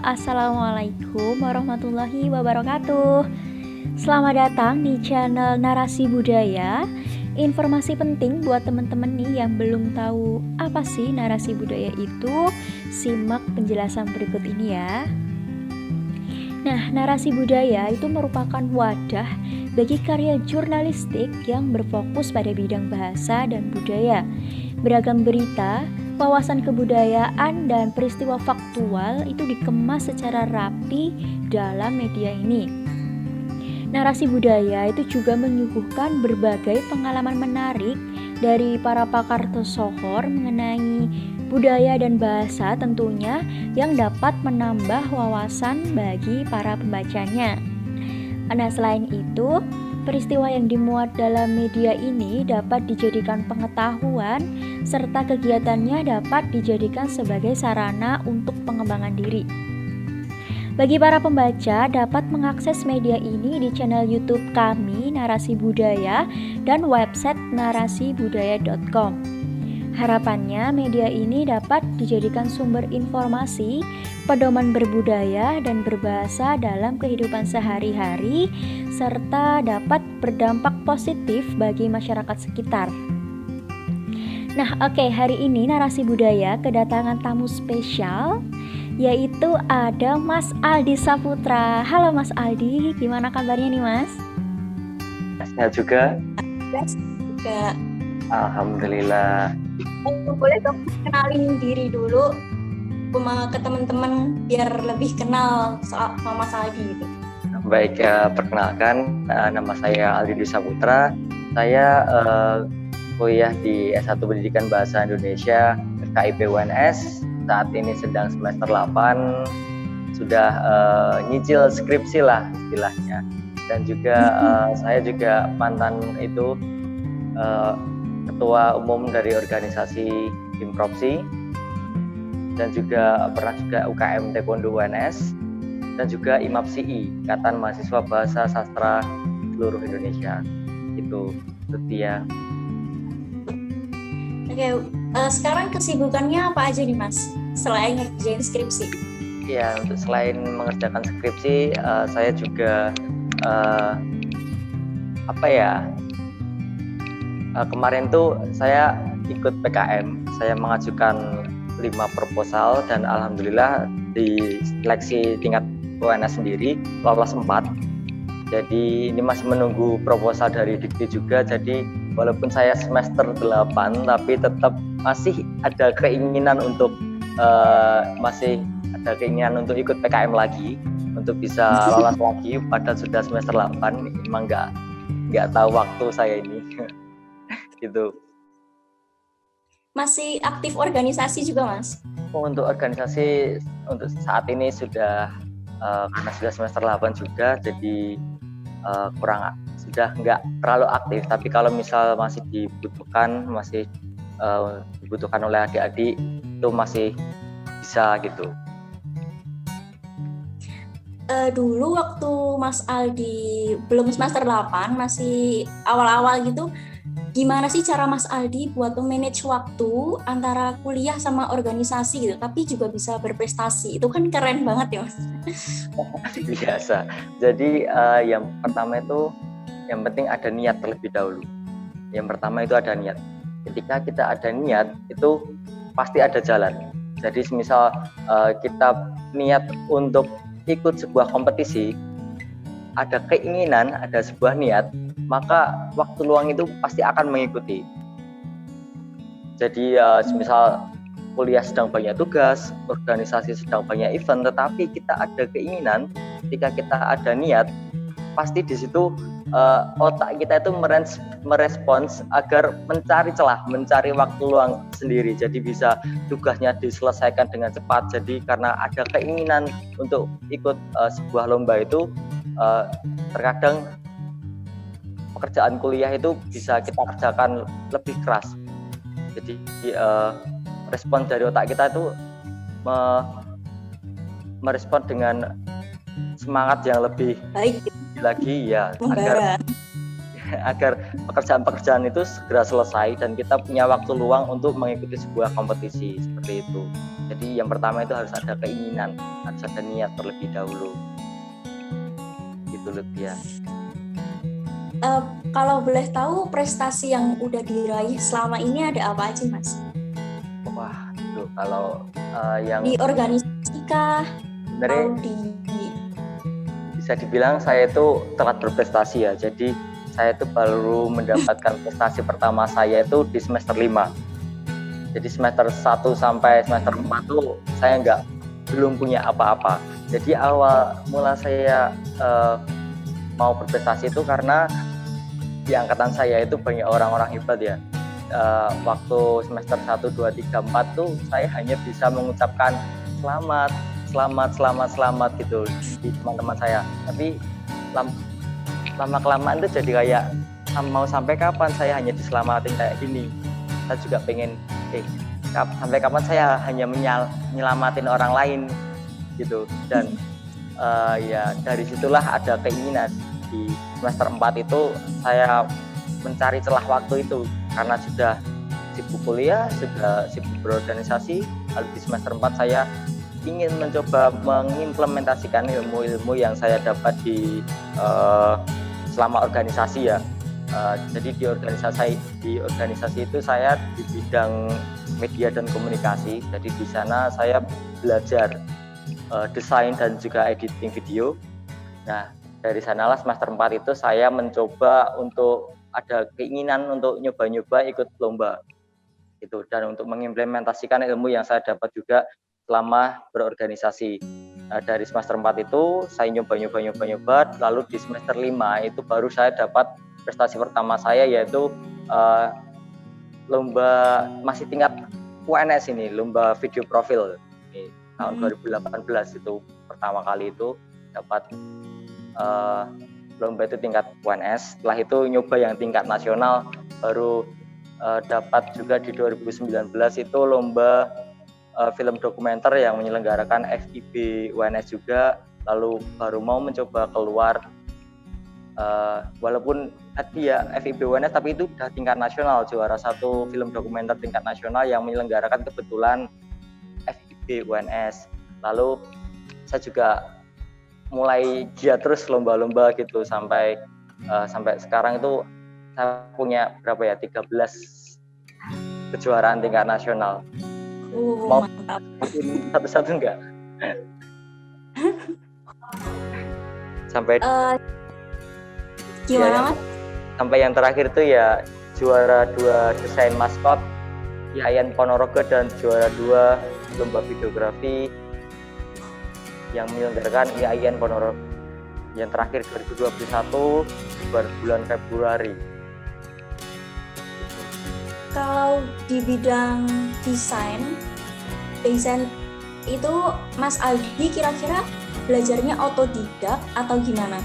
Assalamualaikum warahmatullahi wabarakatuh. Selamat datang di channel Narasi Budaya. Informasi penting buat teman-teman nih yang belum tahu apa sih narasi budaya itu, simak penjelasan berikut ini ya. Nah, narasi budaya itu merupakan wadah bagi karya jurnalistik yang berfokus pada bidang bahasa dan budaya. Beragam berita, wawasan kebudayaan, dan peristiwa faktual itu dikemas secara rapi dalam media ini. Narasi budaya itu juga menyuguhkan berbagai pengalaman menarik dari para pakar tersohor mengenai budaya dan bahasa tentunya yang dapat menambah wawasan bagi para pembacanya. Nah, selain itu, peristiwa yang dimuat dalam media ini dapat dijadikan pengetahuan serta kegiatannya dapat dijadikan sebagai sarana untuk pengembangan diri. Bagi para pembaca dapat mengakses media ini di channel YouTube kami Narasi Budaya dan website narasibudaya.com. Harapannya media ini dapat dijadikan sumber informasi, pedoman berbudaya dan berbahasa dalam kehidupan sehari-hari serta dapat berdampak positif bagi masyarakat sekitar. Nah, hari ini Narasi Budaya kedatangan tamu spesial, yaitu ada Mas Aldi Saputra. Halo Mas Aldi, gimana kabarnya nih Mas? Sehat juga. Sehat juga. Alhamdulillah. Boleh dong kenalin diri dulu ke teman-teman biar lebih kenal sama Mas Aldi gitu. Baik, perkenalkan nama saya Aldi Saputra. Saya kuliah di S1 Pendidikan Bahasa Indonesia KIP UNS. Saat ini sedang semester 8, sudah nyicil skripsi lah istilahnya. Dan juga saya juga mantan itu ketua umum dari organisasi Himpropsi, dan juga pernah juga UKM Taekwondo UNS, dan juga IMAPSI, Ikatan Mahasiswa Bahasa Sastra seluruh Indonesia. Itu dia. Oke, sekarang kesibukannya apa aja nih Mas, selain ngerjain skripsi? Ya, untuk selain mengerjakan skripsi, saya juga kemarin tuh saya ikut PKM, saya mengajukan 5 proposal dan alhamdulillah di seleksi tingkat UNS sendiri lolos 4. Jadi ini masih menunggu proposal dari Dikti juga, jadi walaupun saya semester 8 tapi tetap masih ada keinginan untuk ikut PKM lagi untuk bisa lolos lagi, padahal sudah semester 8. Emang nggak tahu waktu saya ini. Gitu. Masih aktif organisasi juga Mas? Untuk organisasi untuk saat ini sudah karena sudah semester 8 juga, jadi sudah nggak terlalu aktif. Tapi kalau misal masih dibutuhkan oleh adik-adik, itu masih bisa gitu. Dulu waktu Mas Aldi belum semester 8, masih awal-awal gitu, gimana sih cara Mas Aldi buat manage waktu antara kuliah sama organisasi gitu, tapi juga bisa berprestasi? Itu kan keren banget ya Mas. Biasa. Jadi yang pertama itu, yang penting ada niat terlebih dahulu. Yang pertama itu ada niat. Ketika kita ada niat, itu pasti ada jalan. Jadi misal kita niat untuk ikut sebuah kompetisi, ada keinginan, ada sebuah niat, maka waktu luang itu pasti akan mengikuti. Jadi misal kuliah sedang banyak tugas, organisasi sedang banyak event, tetapi kita ada keinginan, ketika kita ada niat, pasti di situ otak kita itu merespons agar mencari celah, mencari waktu luang sendiri. Jadi bisa tugasnya diselesaikan dengan cepat. Jadi karena ada keinginan untuk ikut sebuah lomba itu, terkadang pekerjaan kuliah itu bisa kita kerjakan lebih keras. Jadi respon dari otak kita itu merespon dengan semangat yang lebih baik lagi ya, agar pekerjaan-pekerjaan itu segera selesai dan kita punya waktu luang untuk mengikuti sebuah kompetisi seperti itu. Jadi yang pertama itu harus ada keinginan, harus ada niat terlebih dahulu. Gitu Lutfia. Kalau boleh tahu prestasi yang udah diraih selama ini ada apa aja Mas? Wah, itu kalau yang Di organisasi kah? sebenarnya bisa dibilang saya itu telat berprestasi ya. Jadi saya itu baru mendapatkan prestasi pertama saya itu di semester 5. Jadi semester 1 sampai semester 4 tuh saya belum punya apa-apa. Jadi awal mula saya mau berprestasi itu karena di angkatan saya itu banyak orang-orang hebat ya. Waktu semester 1, 2, 3, 4 tuh saya hanya bisa mengucapkan selamat gitu di teman-teman saya. Tapi lama-kelamaan itu jadi kayak mau sampai kapan saya hanya diselamatin kayak gini. Saya juga pengen sampai kapan saya hanya menyelamatin orang lain gitu. Dan ya dari situlah ada keinginan di semester 4 itu saya mencari celah waktu itu karena sudah sibuk kuliah, sudah sibuk berorganisasi. Lalu di semester 4 saya ingin mencoba mengimplementasikan ilmu-ilmu yang saya dapat di selama organisasi ya. Jadi di organisasi itu saya di bidang media dan komunikasi. Jadi di sana saya belajar desain dan juga editing video. Nah, dari sanalah semester 4 itu saya mencoba untuk ada keinginan untuk nyoba-nyoba ikut lomba. Gitu, dan untuk mengimplementasikan ilmu yang saya dapat juga selama berorganisasi. Dari semester 4 itu saya nyoba, lalu di semester 5 itu baru saya dapat prestasi pertama saya, yaitu lomba masih tingkat UNS ini, lomba video profil ini, tahun 2018 itu pertama kali itu dapat lomba itu tingkat UNS. Setelah itu nyoba yang tingkat nasional, baru dapat juga di 2019 itu lomba film dokumenter yang menyelenggarakan FIB UNS juga. Lalu baru mau mencoba keluar walaupun tadi ya FIB UNS, tapi itu udah tingkat nasional, juara 1 film dokumenter tingkat nasional yang menyelenggarakan kebetulan FIB UNS. Lalu saya juga mulai giat terus lomba-lomba gitu sampai sekarang itu saya punya berapa ya, 13 kejuaraan tingkat nasional. Mau mantap. Satu-satu enggak? Sampai gimana Mas? Sampai yang terakhir itu ya juara 2 desain maskot IAIN Ponorogo dan juara 2 lomba videografi yang menyelenggarakan IAIN Ponorogo. Yang terakhir 2021 bulan Februari. Kalau di bidang desain itu Mas Aldi kira-kira belajarnya otodidak atau gimana?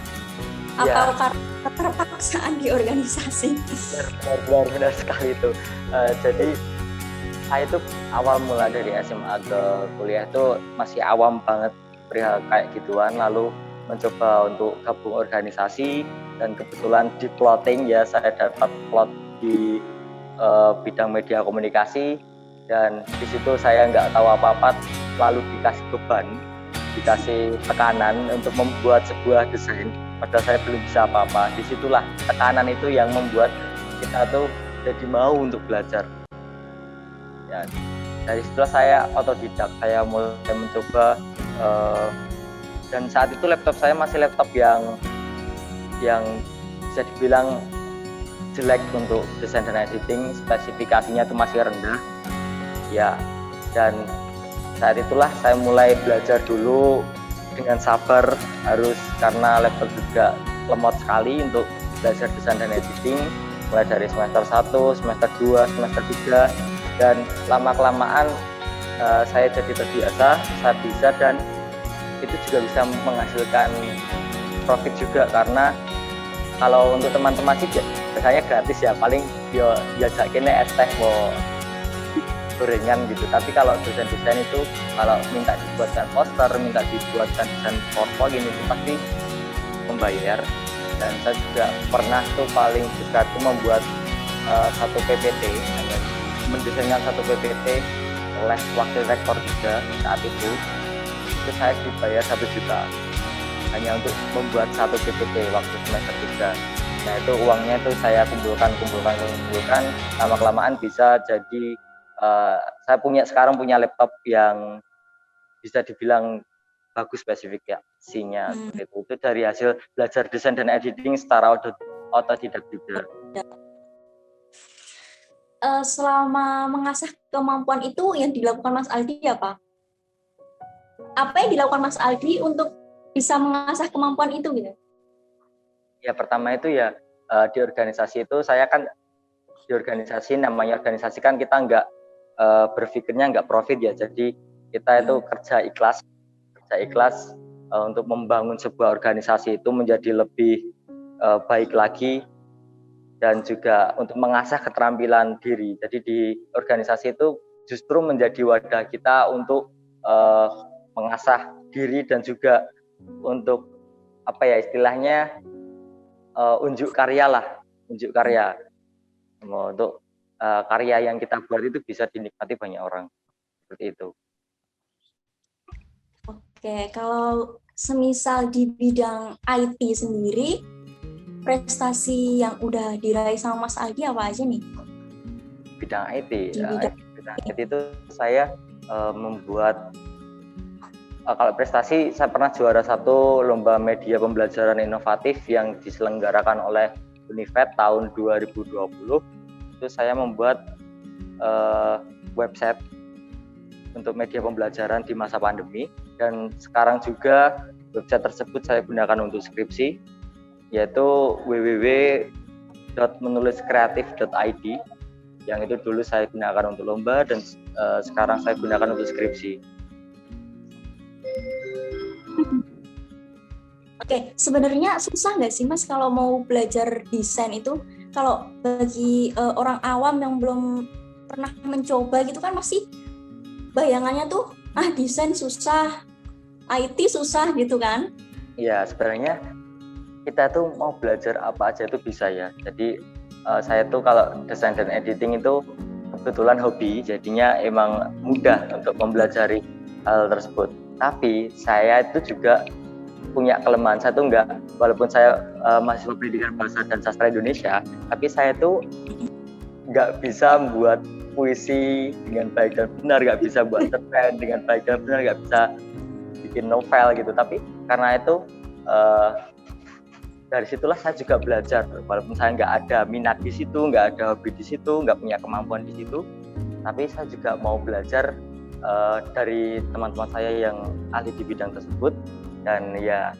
Atau karena keterpaksaan di organisasi? Benar sekali itu. Jadi saya itu awal mula dari SMA ke kuliah itu masih awam banget perihal kayak gituan, lalu mencoba untuk gabung organisasi dan kebetulan di plotting ya, saya dapat plot di bidang media komunikasi, dan di situ saya nggak tahu apa-apa, lalu dikasih beban, dikasih tekanan untuk membuat sebuah desain, padahal saya belum bisa apa-apa. Disitulah tekanan itu yang membuat kita tuh jadi mau untuk belajar. Ya, dari situlah saya otodidak, saya mulai mencoba, dan saat itu laptop saya masih laptop yang bisa dibilang jelek untuk desain dan editing, spesifikasinya itu masih rendah ya. Dan saat itulah saya mulai belajar dulu dengan sabar, harus, karena laptop juga lemot sekali untuk belajar desain dan editing, mulai dari semester 1, semester 2, semester 3, dan lama-kelamaan saya jadi terbiasa, saya bisa, dan itu juga bisa menghasilkan profit juga, karena kalau untuk teman-teman sih biasanya gratis ya, paling dia jajakinnya es teh mau gorengan gitu. Tapi kalau desain-desain itu kalau minta dibuatkan poster, minta dibuatkan desain portfolio ini itu pasti membayar. Dan saya juga pernah tuh paling dekat tuh membuat satu PPT, mendesainkan satu PPT oleh wakil rektor juga saat itu saya dibayar 1 juta hanya untuk membuat satu PPT waktu semester 3. Nah itu uangnya itu saya kumpulkan, lama-kelamaan bisa jadi saya sekarang punya laptop yang bisa dibilang bagus spesifikasinya. Itu dari hasil belajar desain dan editing secara otodidak juga. Selama mengasah kemampuan itu yang dilakukan Mas Aldi apa? Apa yang dilakukan Mas Aldi untuk bisa mengasah kemampuan itu gitu? Ya pertama itu ya di organisasi itu saya kan di organisasi, namanya organisasi kan kita nggak berpikirnya nggak profit ya, jadi kita itu kerja ikhlas untuk membangun sebuah organisasi itu menjadi lebih baik lagi dan juga untuk mengasah keterampilan diri. Jadi di organisasi itu justru menjadi wadah kita untuk mengasah diri dan juga untuk apa ya istilahnya unjuk karya untuk karya yang kita buat itu bisa dinikmati banyak orang, seperti itu. Oke, kalau semisal di bidang IT sendiri, prestasi yang udah diraih sama Mas Aldi apa aja nih? Bidang IT, bidang IT itu saya membuat kalau prestasi saya pernah juara 1 lomba media pembelajaran inovatif yang diselenggarakan oleh Univet tahun 2020. Itu saya membuat website untuk media pembelajaran di masa pandemi, dan sekarang juga website tersebut saya gunakan untuk skripsi, yaitu www.menuliskreatif.id, yang itu dulu saya gunakan untuk lomba dan sekarang saya gunakan untuk skripsi. Oke, sebenarnya susah nggak sih Mas kalau mau belajar desain itu? Kalau bagi orang awam yang belum pernah mencoba gitu kan masih bayangannya tuh desain susah, IT susah gitu kan? Ya sebenarnya kita tuh mau belajar apa aja itu bisa ya. Jadi saya tuh kalau desain dan editing itu kebetulan hobi, jadinya emang mudah untuk mempelajari hal tersebut. Tapi saya itu juga punya kelemahan, saya tuh walaupun saya mahasiswa pendidikan bahasa dan sastra Indonesia, tapi saya tuh nggak bisa membuat puisi dengan baik dan benar, nggak bisa buat cerpen dengan baik dan benar, nggak bisa bikin novel gitu. Tapi karena itu dari situlah saya juga belajar, walaupun saya nggak ada minat di situ, nggak ada hobi di situ, nggak punya kemampuan di situ, tapi saya juga mau belajar dari teman-teman saya yang ahli di bidang tersebut. Dan ya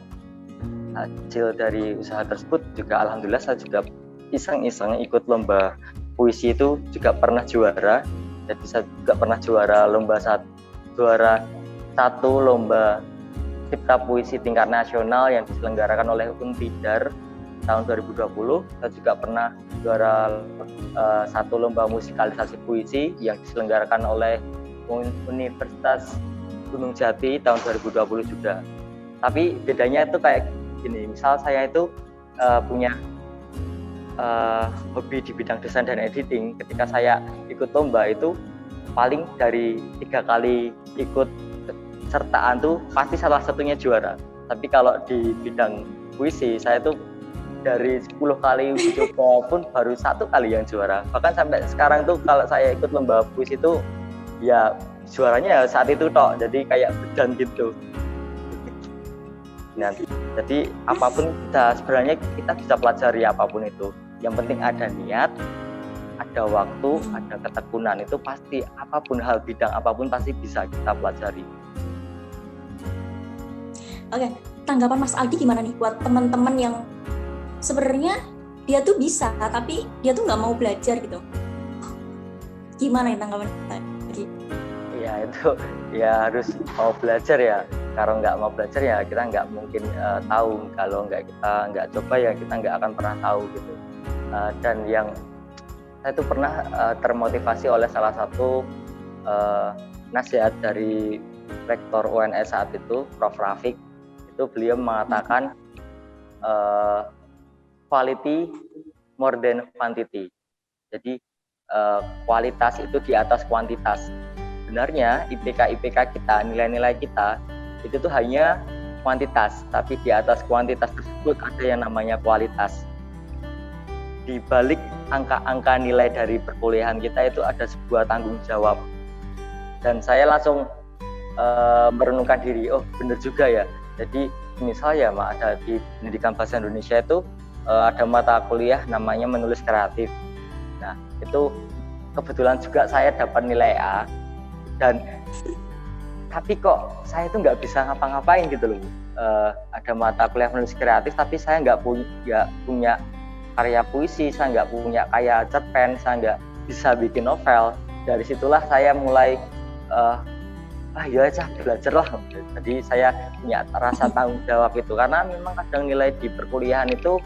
hasil dari usaha tersebut juga alhamdulillah saya juga iseng-iseng ikut lomba puisi itu juga pernah juara. Jadi saya juga pernah juara satu lomba cipta puisi tingkat nasional yang diselenggarakan oleh Unpidar tahun 2020. Saya juga pernah juara satu lomba musikalisasi puisi yang diselenggarakan oleh Universitas Gunung Jati tahun 2020 juga. Tapi bedanya itu kayak gini, misal saya itu punya hobi di bidang desain dan editing. Ketika saya ikut lomba itu paling dari 3 kali ikut sertaan tuh pasti salah satunya juara. Tapi kalau di bidang puisi saya tuh dari 10 kali coba pun baru 1 kali yang juara. Bahkan sampai sekarang tuh kalau saya ikut lomba puisi itu ya juaranya saat itu tok, jadi kayak bedan gitu. Nah, jadi apapun sebenarnya kita bisa pelajari apapun itu. Yang penting ada niat, ada waktu, ada ketekunan, itu pasti apapun hal bidang apapun pasti bisa kita pelajari. Oke, tanggapan Mas Aldi gimana nih buat teman-teman yang sebenarnya dia tuh bisa tapi dia tuh nggak mau belajar gitu? Gimana ya tanggapan Aldi? Ya itu ya harus mau belajar ya. Kalau nggak mau belajar ya kita nggak mungkin tahu. Kalau kita nggak coba ya kita nggak akan pernah tahu gitu. Dan yang saya tuh pernah termotivasi oleh salah satu nasihat dari rektor UNS saat itu, Prof. Rafiq. Itu beliau mengatakan quality more than quantity. Jadi kualitas itu di atas kuantitas. Sebenarnya IPK kita, nilai-nilai kita itu tuh hanya kuantitas, tapi di atas kuantitas tersebut ada yang namanya kualitas. Di balik angka-angka nilai dari perkuliahan kita itu ada sebuah tanggung jawab. Dan saya langsung merenungkan diri, oh benar juga ya. Jadi misal ya ada di pendidikan bahasa Indonesia itu ada mata kuliah namanya menulis kreatif. Nah itu kebetulan juga saya dapat nilai A, dan tapi kok saya itu nggak bisa ngapa-ngapain gitu loh. Ada mata kuliah menulis kreatif tapi saya nggak punya karya puisi, saya nggak punya karya cerpen, saya nggak bisa bikin novel. Dari situlah saya mulai ya aja belajar lah. Jadi saya punya rasa tanggung jawab itu, karena memang kadang nilai di perkuliahan itu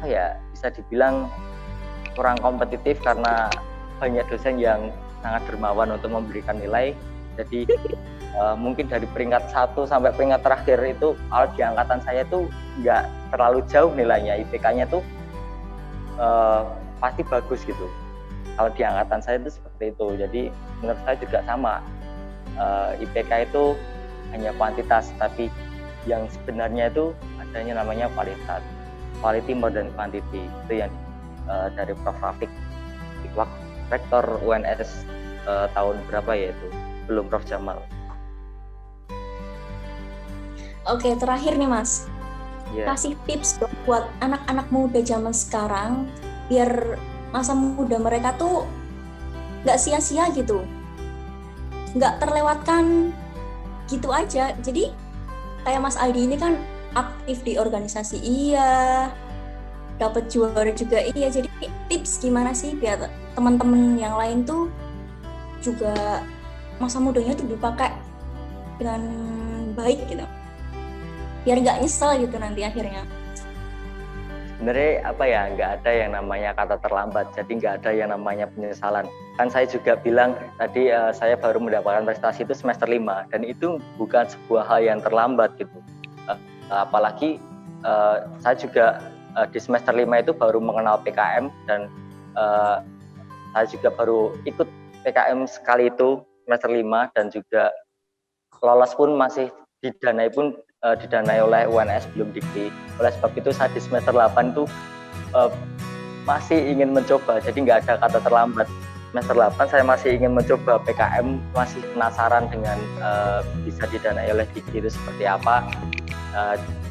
ya bisa dibilang kurang kompetitif karena banyak dosen yang sangat dermawan untuk memberikan nilai. Jadi mungkin dari peringkat 1 sampai peringkat terakhir itu kalau di angkatan saya tuh nggak terlalu jauh nilainya, IPK-nya tuh pasti bagus gitu. Kalau di angkatan saya itu seperti itu. Jadi menurut saya juga sama, IPK itu hanya kuantitas, tapi yang sebenarnya itu adanya namanya kualitas, quality more than quantity. Itu yang dari Prof. Rafiq, rektor UNS tahun berapa ya itu, belum Prof. Jamal. Oke, terakhir nih Mas, kasih tips dong buat anak-anak muda zaman sekarang biar masa muda mereka tuh nggak sia-sia gitu, nggak terlewatkan gitu aja. Jadi kayak Mas Aldi ini kan aktif di organisasi, iya, dapat juara juga, iya. Jadi tips gimana sih biar teman-teman yang lain tuh juga masa mudanya tuh dipakai dengan baik gitu, biar nggak nyesel gitu nanti akhirnya. Sebenarnya nggak ada yang namanya kata terlambat, jadi nggak ada yang namanya penyesalan. Kan saya juga bilang tadi saya baru mendapatkan prestasi itu semester 5, dan itu bukan sebuah hal yang terlambat gitu. Apalagi saya juga di semester 5 itu baru mengenal PKM, dan saya juga baru ikut PKM sekali itu semester 5, dan juga lolos pun masih didanai oleh UNS, belum dikti. Oleh sebab itu saya di semester 8 tuh masih ingin mencoba, jadi nggak ada kata terlambat. Semester 8 saya masih ingin mencoba PKM, masih penasaran dengan bisa didanai oleh dikti itu seperti apa.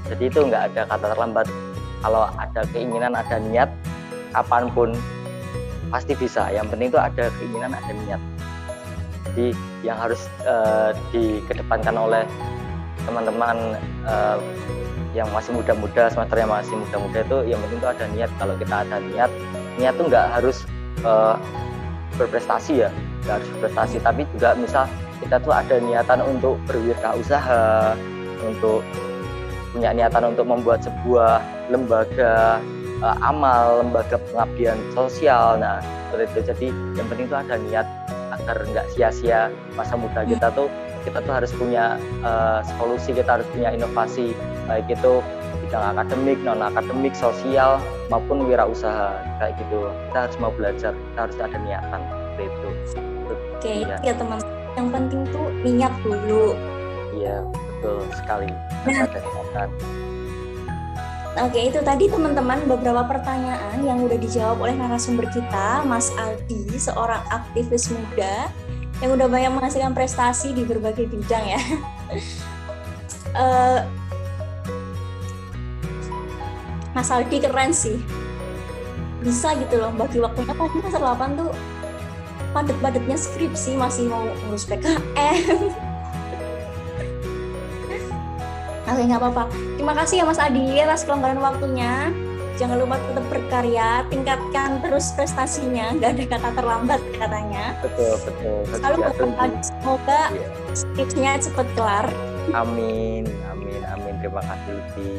Jadi itu nggak ada kata terlambat. Kalau ada keinginan, ada niat, kapanpun pasti bisa. Yang penting itu ada keinginan, ada niat. Jadi yang harus dikedepankan oleh teman-teman yang masih muda-muda, semesternya masih muda-muda itu, yang penting itu ada niat. Kalau kita ada niat tuh nggak harus berprestasi ya, nggak harus berprestasi, tapi juga misal kita tuh ada niatan untuk berwirausaha, untuk punya niatan untuk membuat sebuah lembaga amal, lembaga pengabdian sosial. Nah seperti itu. Jadi yang penting itu ada niat agar nggak sia-sia masa muda kita tuh. Kita tuh harus punya solusi, kita harus punya inovasi, baik itu bidang akademik, non akademik, sosial maupun wirausaha kayak gitu. Kita harus mau belajar, kita harus ada niatan seperti itu. Oke, ya teman. Yang penting tuh niat dulu. Iya, betul sekali. Ada niatan. Oke, itu tadi teman-teman beberapa pertanyaan yang udah dijawab oleh narasumber kita, Mas Aldi, seorang aktivis muda yang udah banyak menghasilkan prestasi di berbagai bidang ya. Mas Aldi keren sih, bisa gitu loh bagi waktunya. Kan semester 8 tuh padet-padetnya skripsi, masih mau ngurus PKM. Oke, nggak apa-apa. Terima kasih ya Mas Aldi atas kelonggaran waktunya. Jangan lupa tetap berkarya, tingkatkan terus prestasinya, nggak ada kata terlambat katanya. Betul. Selalu semoga skripsinya cepat kelar. Amin. Terima kasih Lutfi.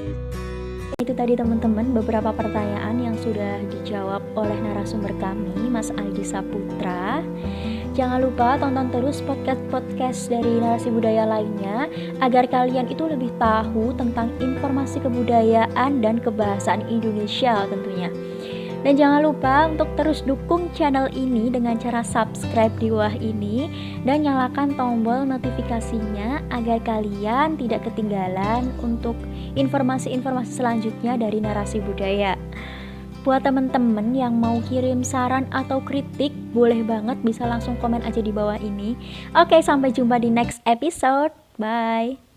Itu tadi teman-teman beberapa pertanyaan yang sudah dijawab oleh narasumber kami, Mas Aldi Saputra. Jangan lupa tonton terus podcast-podcast dari Narasi Budaya lainnya agar kalian itu lebih tahu tentang informasi kebudayaan dan kebahasaan Indonesia tentunya. Dan jangan lupa untuk terus dukung channel ini dengan cara subscribe di bawah ini dan nyalakan tombol notifikasinya agar kalian tidak ketinggalan untuk informasi-informasi selanjutnya dari Narasi Budaya. Buat temen-temen yang mau kirim saran atau kritik, boleh banget bisa langsung komen aja di bawah ini. Oke, sampai jumpa di next episode. Bye.